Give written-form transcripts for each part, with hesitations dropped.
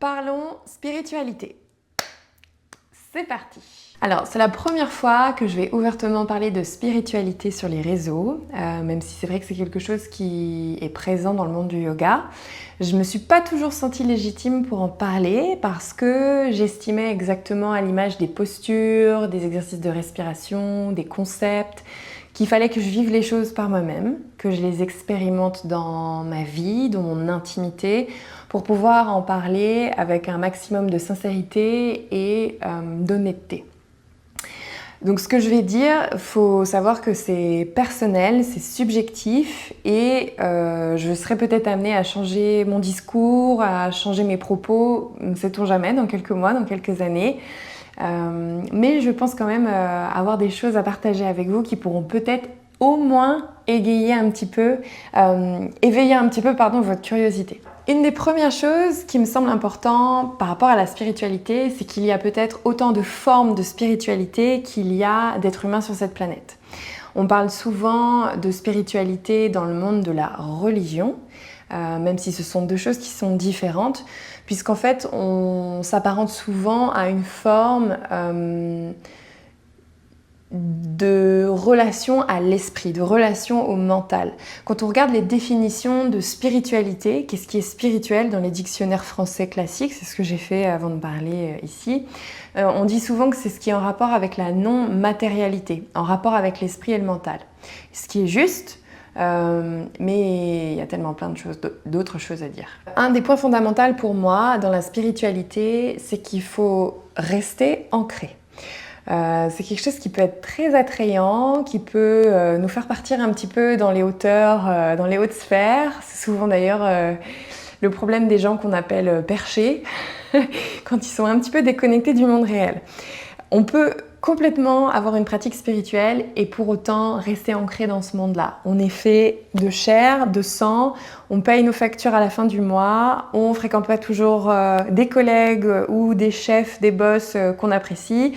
Parlons spiritualité. C'est parti! Alors, c'est la première fois que je vais ouvertement parler de spiritualité sur les réseaux, même si c'est vrai que c'est quelque chose qui est présent dans le monde du yoga. Je me suis pas toujours sentie légitime pour en parler parce que j'estimais exactement à l'image des postures, des exercices de respiration, des concepts, qu'il fallait que je vive les choses par moi-même, que je les expérimente dans ma vie, dans mon intimité, pour pouvoir en parler avec un maximum de sincérité et d'honnêteté. Donc ce que je vais dire, il faut savoir que c'est personnel, c'est subjectif et je serai peut-être amenée à changer mon discours, à changer mes propos, ne sait-on jamais, dans quelques mois, dans quelques années. Mais je pense quand même avoir des choses à partager avec vous qui pourront peut-être au moins éveiller un petit peu votre curiosité. Une des premières choses qui me semble importante par rapport à la spiritualité, c'est qu'il y a peut-être autant de formes de spiritualité qu'il y a d'êtres humains sur cette planète. On parle souvent de spiritualité dans le monde de la religion, même si ce sont deux choses qui sont différentes, puisqu'en fait on s'apparente souvent à une forme de relation à l'esprit, de relation au mental. Quand on regarde les définitions de spiritualité, qu'est-ce qui est spirituel dans les dictionnaires français classiques, c'est ce que j'ai fait avant de parler ici, on dit souvent que c'est ce qui est en rapport avec la non-matérialité, en rapport avec l'esprit et le mental. Ce qui est juste, mais il y a tellement plein de choses, d'autres choses à dire. Un des points fondamentaux pour moi dans la spiritualité, c'est qu'il faut rester ancré. C'est quelque chose qui peut être très attrayant, qui peut nous faire partir un petit peu dans les hauteurs, dans les hautes sphères. C'est souvent d'ailleurs le problème des gens qu'on appelle perchés, quand ils sont un petit peu déconnectés du monde réel. On peut complètement avoir une pratique spirituelle et pour autant rester ancré dans ce monde-là. On est fait de chair, de sang, on paye nos factures à la fin du mois, on fréquente pas toujours des collègues ou des chefs, des boss qu'on apprécie.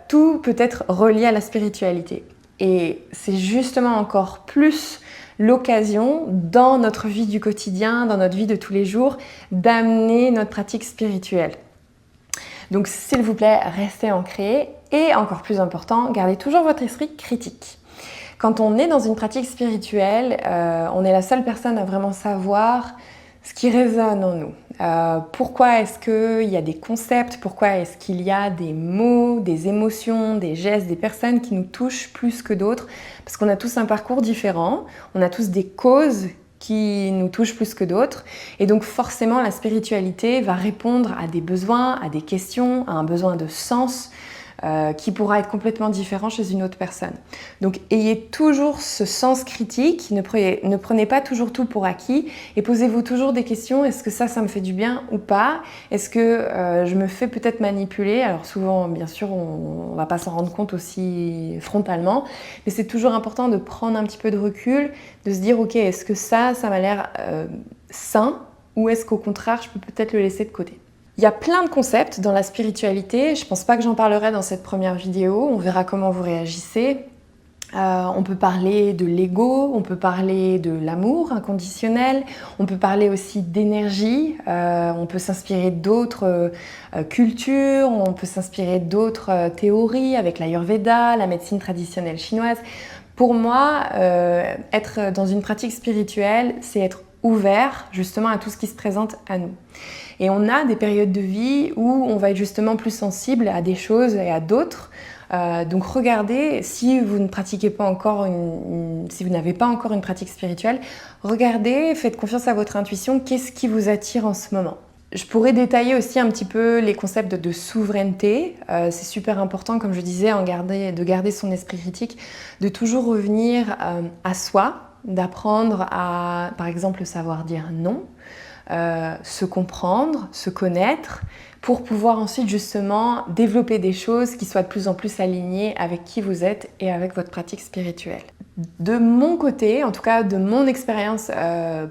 Tout peut être relié à la spiritualité. Et c'est justement encore plus l'occasion dans notre vie du quotidien, dans notre vie de tous les jours, d'amener notre pratique spirituelle. Donc s'il vous plaît, restez ancrés et encore plus important, gardez toujours votre esprit critique. Quand on est dans une pratique spirituelle, on est la seule personne à vraiment savoir ce qui résonne en nous. Pourquoi est-ce qu'il y a des concepts, pourquoi est-ce qu'il y a des mots, des émotions, des gestes, des personnes qui nous touchent plus que d'autres, parce qu'on a tous un parcours différent, on a tous des causes qui nous touchent plus que d'autres, et donc forcément la spiritualité va répondre à des besoins, à des questions, à un besoin de sens, qui pourra être complètement différent chez une autre personne. Donc ayez toujours ce sens critique, ne prenez pas toujours tout pour acquis et posez-vous toujours des questions, est-ce que ça me fait du bien ou pas? Est-ce que je me fais peut-être manipuler? Alors souvent, bien sûr, on ne va pas s'en rendre compte aussi frontalement, mais c'est toujours important de prendre un petit peu de recul, de se dire ok, est-ce que ça m'a l'air sain ou est-ce qu'au contraire, je peux peut-être le laisser de côté? Il y a plein de concepts dans la spiritualité, je ne pense pas que j'en parlerai dans cette première vidéo, on verra comment vous réagissez. On peut parler de l'ego, on peut parler de l'amour inconditionnel, on peut parler aussi d'énergie, on peut s'inspirer d'autres cultures, on peut s'inspirer d'autres théories avec l'Ayurveda, la médecine traditionnelle chinoise. Pour moi, être dans une pratique spirituelle, c'est être ouvert justement à tout ce qui se présente à nous. Et on a des périodes de vie où on va être justement plus sensible à des choses et à d'autres. Donc regardez, si vous ne pratiquez pas encore si vous n'avez pas encore une pratique spirituelle, regardez, faites confiance à votre intuition, qu'est-ce qui vous attire en ce moment? Je pourrais détailler aussi un petit peu les concepts de souveraineté. C'est super important, comme je disais, de garder son esprit critique, de toujours revenir à soi, d'apprendre à, par exemple, savoir dire non, se comprendre, se connaître, pour pouvoir ensuite justement développer des choses qui soient de plus en plus alignées avec qui vous êtes et avec votre pratique spirituelle. De mon côté, en tout cas de mon expérience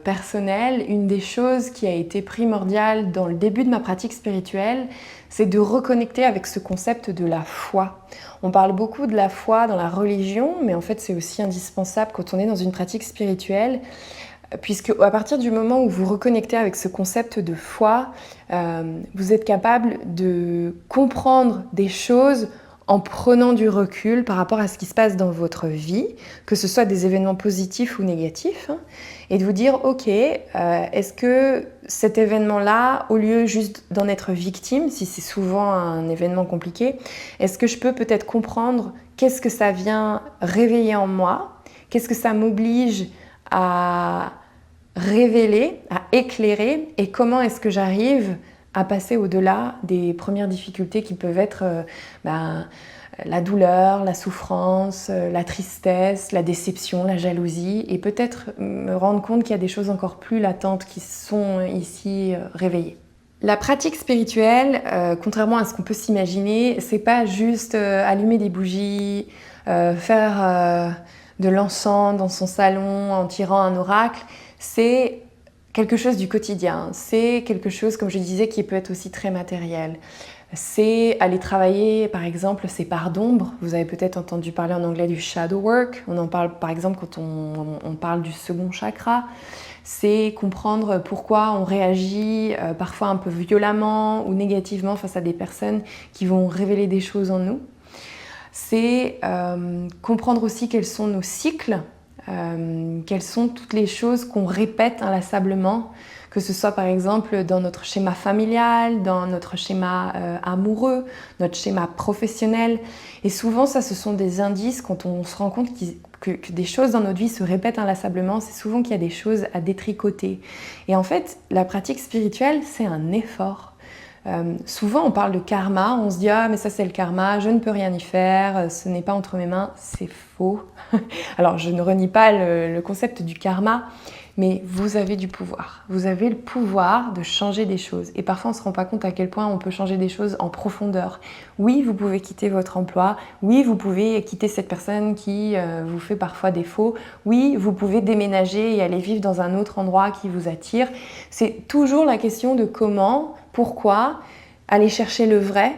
personnelle, une des choses qui a été primordiale dans le début de ma pratique spirituelle, c'est de reconnecter avec ce concept de la foi. On parle beaucoup de la foi dans la religion, mais en fait c'est aussi indispensable quand on est dans une pratique spirituelle. puisque à partir du moment où vous reconnectez avec ce concept de foi, vous êtes capable de comprendre des choses en prenant du recul par rapport à ce qui se passe dans votre vie, que ce soit des événements positifs ou négatifs, et de vous dire, ok, est-ce que cet événement-là, au lieu juste d'en être victime, si c'est souvent un événement compliqué, est-ce que je peux peut-être comprendre qu'est-ce que ça vient réveiller en moi, qu'est-ce que ça m'oblige à révéler, à éclairer, et comment est-ce que j'arrive à passer au-delà des premières difficultés qui peuvent être la douleur, la souffrance, la tristesse, la déception, la jalousie, et peut-être me rendre compte qu'il y a des choses encore plus latentes qui sont ici réveillées. La pratique spirituelle, contrairement à ce qu'on peut s'imaginer, c'est pas juste allumer des bougies, faire de l'encens dans son salon en tirant un oracle. C'est quelque chose du quotidien, c'est quelque chose, comme je disais, qui peut être aussi très matériel. C'est aller travailler, par exemple, ses parts d'ombre. Vous avez peut-être entendu parler en anglais du shadow work. On en parle, par exemple, quand on parle du second chakra. C'est comprendre pourquoi on réagit parfois un peu violemment ou négativement face à des personnes qui vont révéler des choses en nous. C'est comprendre aussi quels sont nos cycles, quelles sont toutes les choses qu'on répète inlassablement, que ce soit par exemple dans notre schéma familial, dans notre schéma amoureux, notre schéma professionnel. Et souvent, ça, ce sont des indices quand on se rend compte que des choses dans notre vie se répètent inlassablement. C'est souvent qu'il y a des choses à détricoter. Et en fait, la pratique spirituelle, c'est un effort. Souvent, on parle de karma, on se dit « Ah, mais ça c'est le karma, je ne peux rien y faire, ce n'est pas entre mes mains ». C'est faux. Alors, je ne renie pas le concept du karma, mais vous avez du pouvoir. Vous avez le pouvoir de changer des choses. Et parfois, on ne se rend pas compte à quel point on peut changer des choses en profondeur. Oui, vous pouvez quitter votre emploi. Oui, vous pouvez quitter cette personne qui vous fait parfois défaut. Oui, vous pouvez déménager et aller vivre dans un autre endroit qui vous attire. C'est toujours la question de comment, pourquoi, aller chercher le vrai.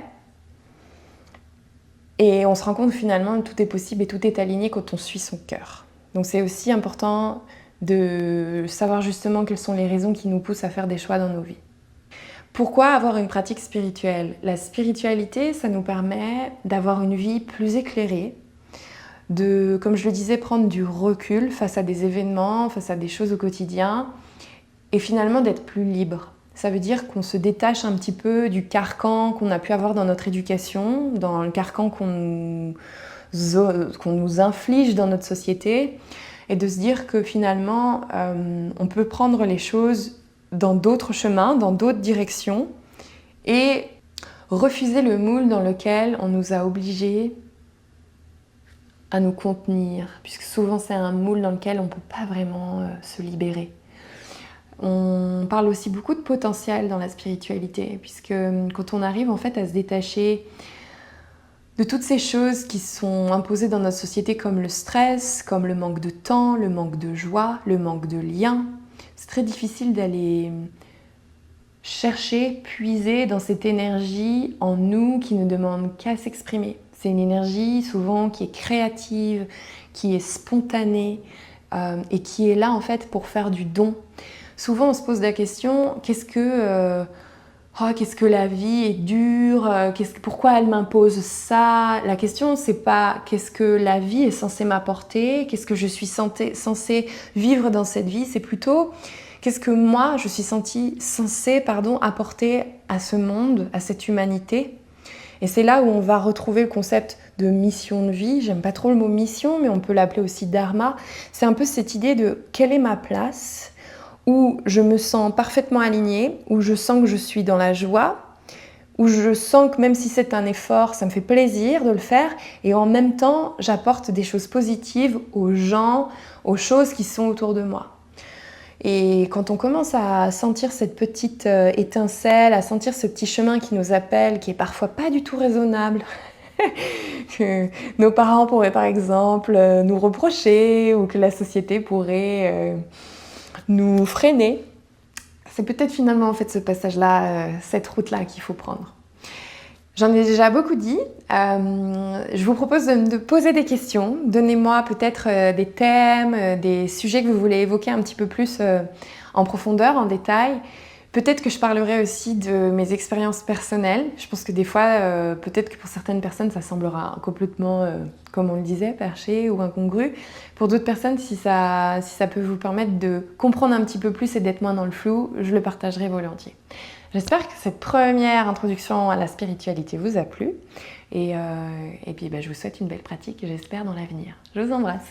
Et on se rend compte finalement que tout est possible et tout est aligné quand on suit son cœur. Donc c'est aussi important de savoir justement quelles sont les raisons qui nous poussent à faire des choix dans nos vies. Pourquoi avoir une pratique spirituelle ? La spiritualité, ça nous permet d'avoir une vie plus éclairée, de, comme je le disais, prendre du recul face à des événements, face à des choses au quotidien, et finalement d'être plus libre. Ça veut dire qu'on se détache un petit peu du carcan qu'on a pu avoir dans notre éducation, dans le carcan qu'on nous inflige dans notre société, et de se dire que finalement, on peut prendre les choses dans d'autres chemins, dans d'autres directions, et refuser le moule dans lequel on nous a obligés à nous contenir, puisque souvent c'est un moule dans lequel on ne peut pas vraiment se libérer. On parle aussi beaucoup de potentiel dans la spiritualité, puisque quand on arrive en fait à se détacher de toutes ces choses qui sont imposées dans notre société comme le stress, comme le manque de temps, le manque de joie, le manque de lien, c'est très difficile d'aller chercher, puiser dans cette énergie en nous qui ne demande qu'à s'exprimer. C'est une énergie souvent qui est créative, qui est spontanée et qui est là en fait pour faire du don. Souvent on se pose la question, qu'est-ce que la vie est dure, pourquoi elle m'impose ça? La question, c'est pas qu'est-ce que la vie est censée m'apporter, qu'est-ce que je suis censée vivre dans cette vie, c'est plutôt qu'est-ce que moi je suis censée apporter à ce monde, à cette humanité. Et c'est là où on va retrouver le concept de mission de vie. J'aime pas trop le mot mission, mais on peut l'appeler aussi dharma. C'est un peu cette idée de quelle est ma place, où je me sens parfaitement alignée, où je sens que je suis dans la joie, où je sens que même si c'est un effort, ça me fait plaisir de le faire, et en même temps, j'apporte des choses positives aux gens, aux choses qui sont autour de moi. Et quand on commence à sentir cette petite étincelle, à sentir ce petit chemin qui nous appelle, qui est parfois pas du tout raisonnable, que nos parents pourraient par exemple nous reprocher, ou que la société pourrait nous freiner, c'est peut-être finalement en fait ce passage-là, cette route-là qu'il faut prendre. J'en ai déjà beaucoup dit. Je vous propose de me poser des questions. Donnez-moi peut-être des thèmes, des sujets que vous voulez évoquer un petit peu plus en profondeur, en détail. Peut-être que je parlerai aussi de mes expériences personnelles. Je pense que des fois, peut-être que pour certaines personnes, ça semblera complètement, comme on le disait, perché ou incongru. Pour d'autres personnes, si ça peut vous permettre de comprendre un petit peu plus et d'être moins dans le flou, je le partagerai volontiers. J'espère que cette première introduction à la spiritualité vous a plu. Et puis je vous souhaite une belle pratique, j'espère, dans l'avenir. Je vous embrasse.